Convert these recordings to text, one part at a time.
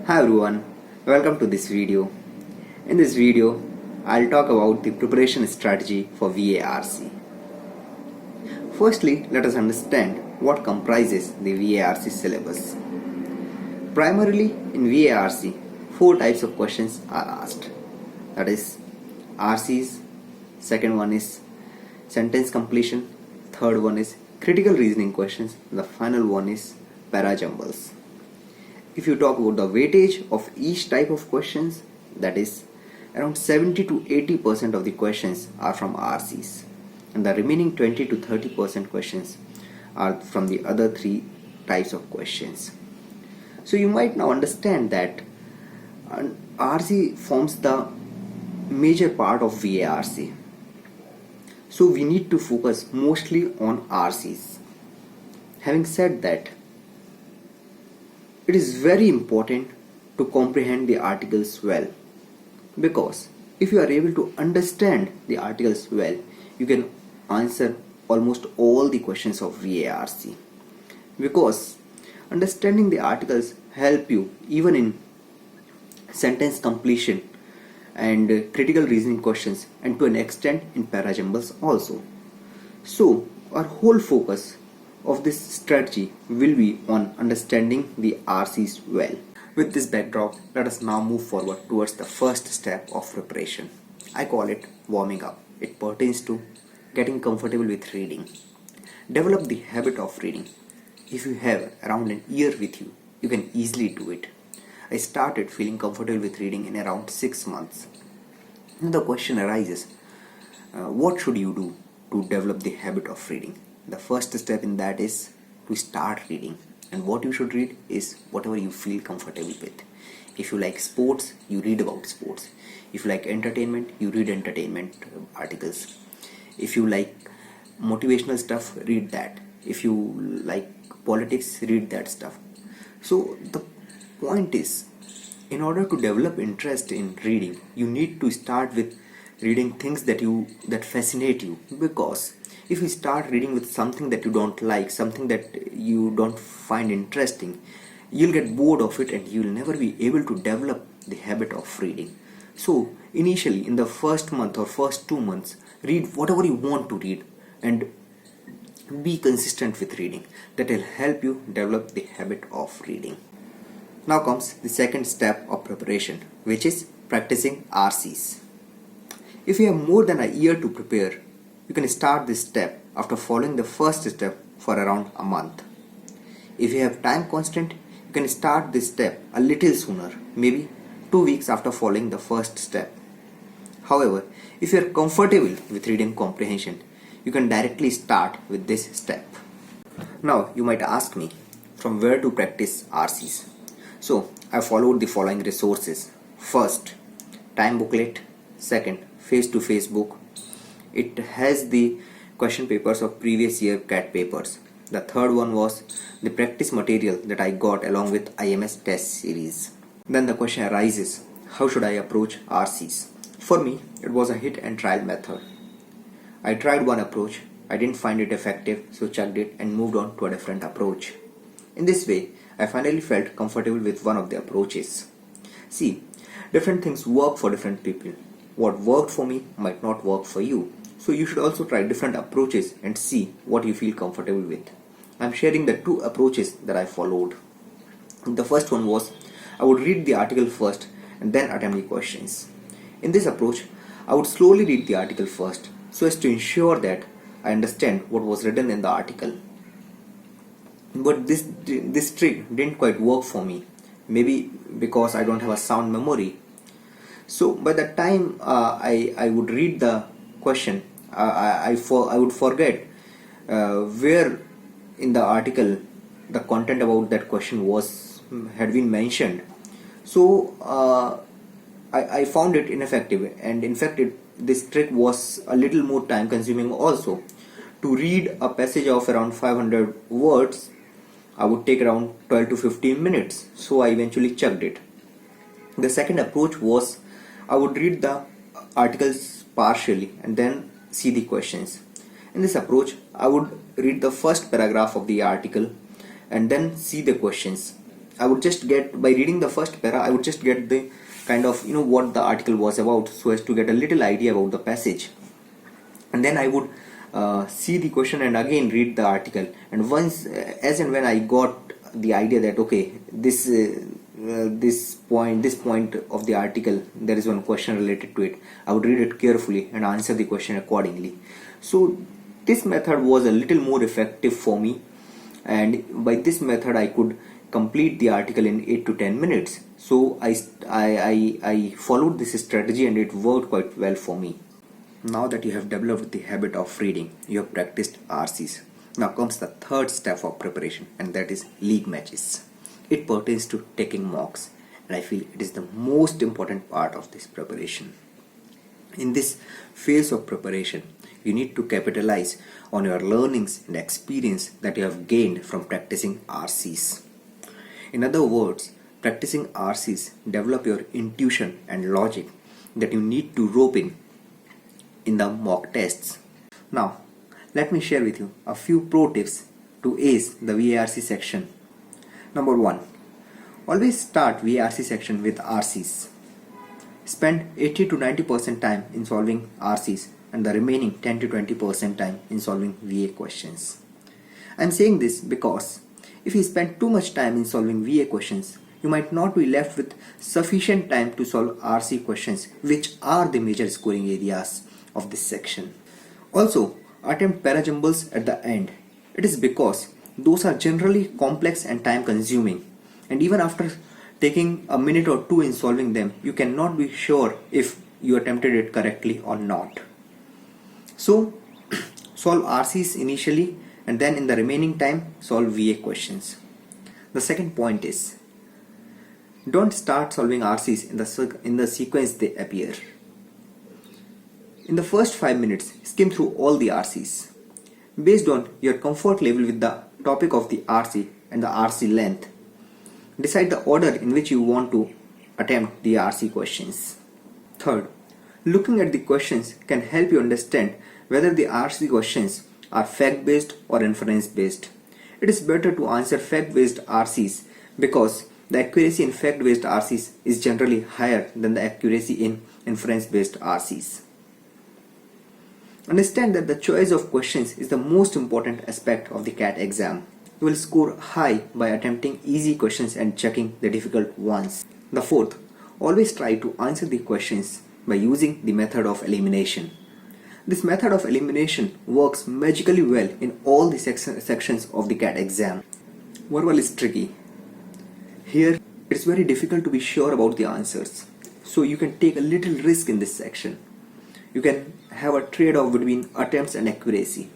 Hi everyone, welcome to this video. In this video, I'll talk about the preparation strategy for VARC. Firstly, let us understand what comprises the VARC syllabus. Primarily in VARC, four types of questions are asked. That is RCs, second one is sentence completion, third one is critical reasoning questions, the final one is parajumbles. If you talk about the weightage of each type of questions, that is around 70 to 80% of the questions are from RCs and the remaining 20 to 30% questions are from the other three types of questions. So you might now understand that RC forms the major part of VARC. So we need to focus mostly on RCs. Having said that, it is very important to comprehend the articles well, because if you are able to understand the articles well, you can answer almost all the questions of VARC, because understanding the articles help you even in sentence completion and critical reasoning questions, and to an extent in parajumbles also. So our whole focus of this strategy will be on understanding the RCs well. With this backdrop, let us now move forward towards the first step of preparation. I call it warming up. It pertains to getting comfortable with reading. Develop the habit of reading. If you have around an year with you, you can easily do it. I started feeling comfortable with reading in around 6 months. Now the question arises, what should you do to develop the habit of reading? The first step in that is to start reading, and what you should read is whatever you feel comfortable with. If you like sports, you read about sports. If you like entertainment, you read entertainment articles. If you like motivational stuff, read that. If you like politics, read that stuff. So the point is, in order to develop interest in reading, you need to start with reading things that fascinate you, because if you start reading with something that you don't like, something that you don't find interesting, you'll get bored of it and you'll never be able to develop the habit of reading. So initially, in the first month or first 2 months, read whatever you want to read and be consistent with reading. That will help you develop the habit of reading. Now comes the second step of preparation, which is practicing RCs. If you have more than a year to prepare, you can start this step after following the first step for around a month. If you have time constraint, you can start this step a little sooner, maybe 2 weeks after following the first step. However, if you are comfortable with reading comprehension, you can directly start with this step. Now you might ask me, from where to practice RCs? So I followed the following resources. First, time booklet. Second, face-to-face book. It has the question papers of previous year CAT papers. The third one was the practice material that I got along with IMS test series. Then the question arises, how should I approach RCs? For me, it was a hit and trial method. I tried one approach, I didn't find it effective, so chucked it and moved on to a different approach. In this way, I finally felt comfortable with one of the approaches. See, different things work for different people. What worked for me might not work for you. So you should also try different approaches and see what you feel comfortable with. I am sharing the two approaches that I followed. The first one was, I would read the article first and then attempt the questions. In this approach, I would slowly read the article first so as to ensure that I understand what was written in the article. But this trick didn't quite work for me, maybe because I don't have a sound memory. So by the time I would read the question, I would forget where in the article the content about that question had been mentioned. So I found it ineffective, and in fact this trick was a little more time consuming also. To read a passage of around 500 words, I would take around 12 to 15 minutes, so I eventually chucked it. The second approach was, I would read the articles partially and then see the questions. In this approach, I would read the first paragraph of the article and then see the questions. I would just get, by reading the first para, I would just get the kind of what the article was about, so as to get a little idea about the passage, and then I would see the question and again read the article, and once as and when I got the idea that okay, this point of the article, there is one question related to it, I would read it carefully and answer the question accordingly. So this method was a little more effective for me, and by this method I could complete the article in 8 to 10 minutes. So I followed this strategy and it worked quite well for me. Now that you have developed the habit of reading, you have practiced RCs. Now comes the third step of preparation, and that is league matches. It pertains to taking mocks, and I feel it is the most important part of this preparation. In this phase of preparation, you need to capitalize on your learnings and experience that you have gained from practicing RCs. In other words, practicing RCs develop your intuition and logic that you need to rope in the mock tests. Now, let me share with you a few pro tips to ace the VARC section. Number 1. Always start VARC section with RCs. Spend 80 to 90% time in solving RCs and the remaining 10 to 20% time in solving VA questions. I am saying this because if you spend too much time in solving VA questions, you might not be left with sufficient time to solve RC questions, which are the major scoring areas of this section. Also, attempt parajumbles at the end. It is because those are generally complex and time consuming, and even after taking a minute or two in solving them, you cannot be sure if you attempted it correctly or not. So solve RCs initially, and then in the remaining time solve VA questions. The second point is, don't start solving RCs in the sequence they appear. In the first 5 minutes, skim through all the RCs. Based on your comfort level with the topic of the RC and the RC length, decide the order in which you want to attempt the RC questions. Third, looking at the questions can help you understand whether the RC questions are fact-based or inference-based. It is better to answer fact-based RCs because the accuracy in fact-based RCs is generally higher than the accuracy in inference-based RCs. Understand that the choice of questions is the most important aspect of the CAT exam. You will score high by attempting easy questions and checking the difficult ones. The fourth, always try to answer the questions by using the method of elimination. This method of elimination works magically well in all the sections of the CAT exam. Verbal is tricky. Here, it is very difficult to be sure about the answers, so you can take a little risk in this section. You can have a trade-off between attempts and accuracy.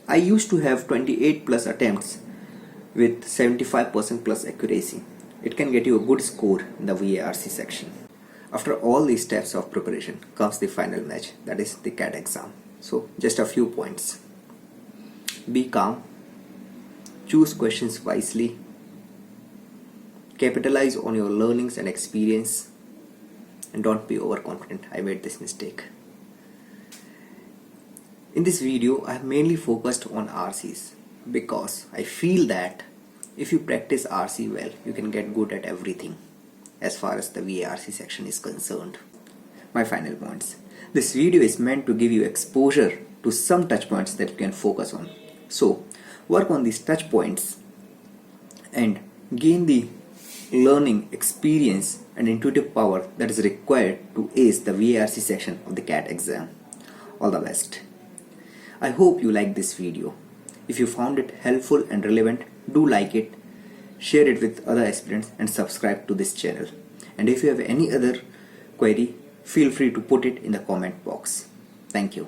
I used to have 28 plus attempts with 75% plus accuracy. It can get you a good score in the VARC section. After all these steps of preparation comes the final match, that is the CAT exam. So just a few points. Be calm, choose questions wisely, capitalize on your learnings and experience, and don't be overconfident. I made this mistake. In this video, I have mainly focused on RCs because I feel that if you practice RC well, you can get good at everything as far as the VARC section is concerned. My final points. This video is meant to give you exposure to some touch points that you can focus on. So work on these touch points and gain the learning, experience and intuitive power that is required to ace the VARC section of the CAT exam. All the best. I hope you liked this video. If you found it helpful and relevant, do like it, share it with other aspirants and subscribe to this channel. And if you have any other query, feel free to put it in the comment box. Thank you.